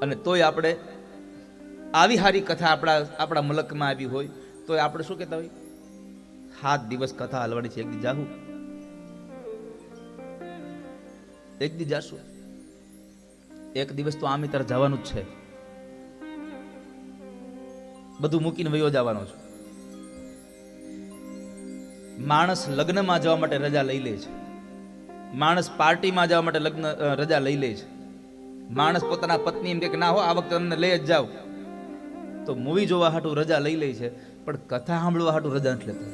અને તોય આપણે આવી હારી કથા આપણા મલકમાં આવી હોય તોય આપણે શું કહેતા હોય, 7 દિવસ કથા હાલવાની છે, એક દી જાહું, એક દી જાશું, એક દિવસ તો આમી તર જવાનું જ છે, બધું મૂકીને વયો જવાનો છે. માણસ લગ્નમાં જવા માટે રજા લઈ લે છે, માણસ પાર્ટીમાં જવા માટે રજા લઈ લે છે, માણસ પોતાના પત્ની એમ કે ના હો આ વખતે તમને લઈ જ જાવ, તો મૂવી જોવા હાટું રજા લઈ લે છે, પણ કથા સાંભળવા હાટું રજા નથી લેતો.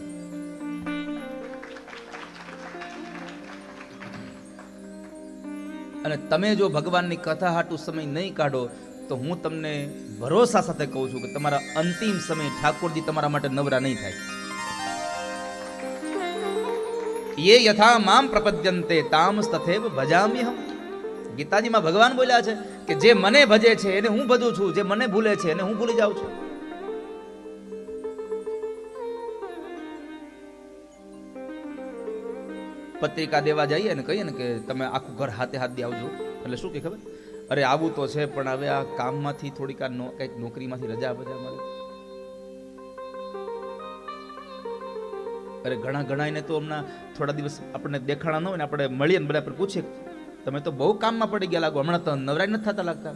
અને તમે જો ભગવાનની કથા હાટું સમય નહીં કાઢો તો હું તમને ભરોસા સાથે કહું છું કે તમારા અંતિમ સમય ઠાકોરજી તમારા માટે નવરા નહીં થાય. ये यथा माम प्रपद्यन्ते ताम तथैव भजाम्यहम्. ગીતાજીમાં ભગવાન બોલ્યા છે કે જે મને ભજે છે એને હું ભજું છું, જે મને ભૂલે છે એને હું ભૂલી જાઉં છું. પત્રિકા દેવા જઈએ ને કહીએ ને કે તમે આખું ઘર હાથે હાથ દે આવજો, એટલે શું કે ખબર, અરે આવું તો છે પણ હવે આ કામમાંથી થોડીક કંઈક નોકરીમાંથી રજા બજા મળે. અરે ઘણા એને તો હમણાં થોડા દિવસ આપણને દેખાણા ન હોય ને આપણે મળીએ ને બધા પર પૂછીએ તમે તો બહુ કામમાં પડી ગયા લાગો, હમણાં તો નવરાઈ નથી થતા લાગતા.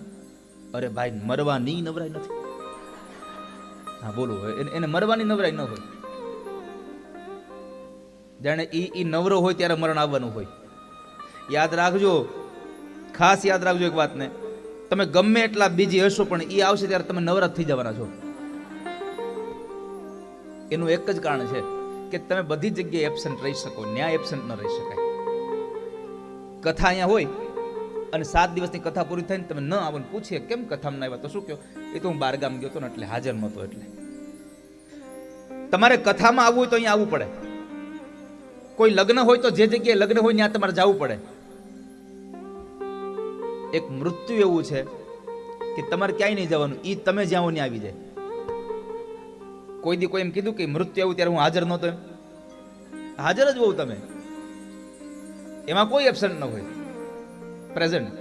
અરે ભાઈ મરવાની નવરાઈ નથી. હા બોલો, એને મરવાની નવરાઈ ન હોય. જાણે ઈ નવરો હોય ત્યારે મરણ આવવાનું હોય. યાદ રાખજો, ખાસ યાદ રાખજો એક વાતને, તમે ગમે એટલા બીજી હશો પણ ઈ આવશે ત્યારે તમે નવરા થઈ જવાના છો. એનું એક જ કારણ છે કે તમે બધી જગ્યાએ એબસન્ટ રહી શકો, ન્યાય એબસન્ટ ન રહી શકાય. કથા અહીંયા હોય અને 7 દિવસની કથા પૂરી થઈને તમે ન આવો ને પૂછીએ કેમ કથામાં ના આવ્યા તો શું કહો, એ તો હું બારગામ ગયો હતો ને એટલે હાજર નહોતો. એટલે તમારે કથામાં આવવું હોય તો અહીંયા આવવું પડે. કોઈ લગ્ન હોય તો જે જગ્યાએ લગ્ન હોય ત્યાં તમારે જવું પડે. એક મૃત્યુ એવું છે કે તમારે ક્યાંય નહીં જવાનું, ઈ તમે જ્યાં હો ત્યાં આવી જાય. કોઈ દી કોઈ એમ કીધું કે મૃત્યુ આવ્યું ત્યારે હું હાજર નહોતો, એમ હાજર જ હોઉં તમે, એમાં કોઈ એબસન્ટ ન હોય, પ્રેઝન્ટ.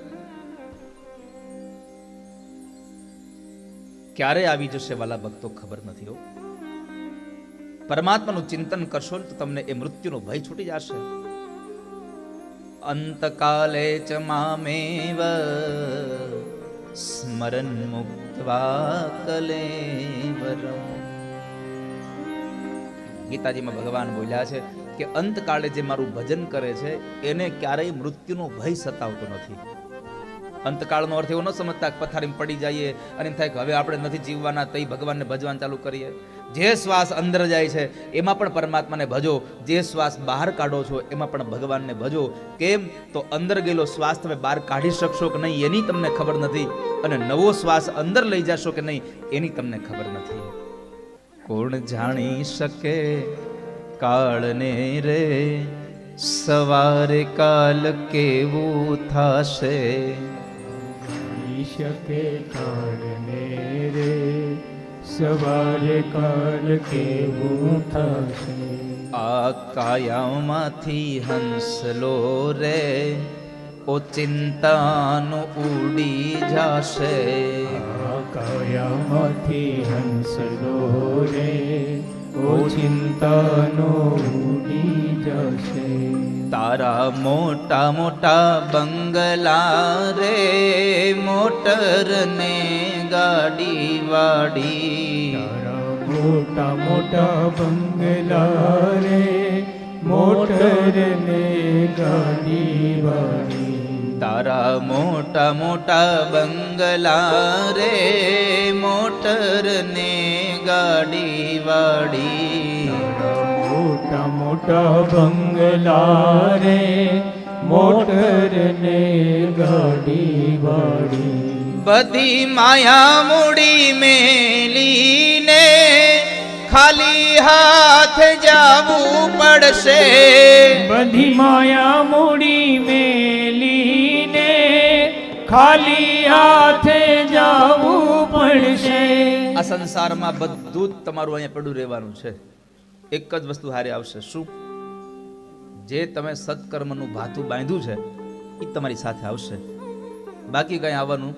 ક્યારે આવી જશે વાલા ભક્તો ખબર નથી હો. પરમાત્માનું ચિંતન કરશો તો તમને એ મૃત્યુનો ભય છૂટી જશે. અંતકાલે ચ મામેવ સ્મરન મુક્ત્વા કલેવરમ. ગીતાજીમાં ભગવાન બોલ્યા છે કે અંતકાળે જે મારું ભજન કરે છે એને ક્યારેય મૃત્યુનો ભય સતાવતો નથી. અંતકાળનો અર્થ એવો ન સમજતા પથારીમાં પડી જઈએ અને એમ થાય કે હવે આપણે નથી જીવવાના, તઈ ભગવાનને ભજવાનું ચાલુ કરીએ. જે શ્વાસ અંદર જાય છે એમાં પણ પરમાત્માને ભજો, જે શ્વાસ બહાર કાઢો છો એમાં પણ ભગવાનને ભજો. કેમ તો અંદર ગયેલો શ્વાસ તમે બહાર કાઢી શકશો કે નહીં એની તમને ખબર નથી, અને નવો શ્વાસ અંદર લઈ જશો કે નહીં એની તમને ખબર નથી. કોણ જાણી શકે કાળને રે, સવારે કાલ કેવું થાશે. જાણી શકે કાળને રે, સવારે કાલ કેવું થશે. આ કાયામાંથી હંસલો રે, ઓ ચિંતાનો ઉડી જાશે. આ કાયામાંથી હંસલો રે, ઓ ચિંતાનો ઉડી જશે. તારા મોટા મોટા બંગલા રે, મોટર ને ગાડી વાડી. તારા મોટા મોટા બંગલા રે, મોટર ને ગાડી વાળી. તારા મોટા મોટા બંગલા રે, મોટર ને ગાડી વાડી. મોટા મોટા બંગલા રે, મોટર ને ગાડી વાળી. બધી માયા મૂડી મેલીને ખાલી હાથ જાવું પડશે. બધી માયા મૂડી મેલીને ખાલી હાથે જાવું પડશે. આ સંસારમાં બધું જ તમારું અહીંયા પડ્યું રહેવાનું છે. એક જ વસ્તુ હારે આવશે, શું? જે તમે સત્કર્મનું ભાથું બાંધ્યું છે એ તમારી સાથે આવશે, બાકી કઈ આવવાનું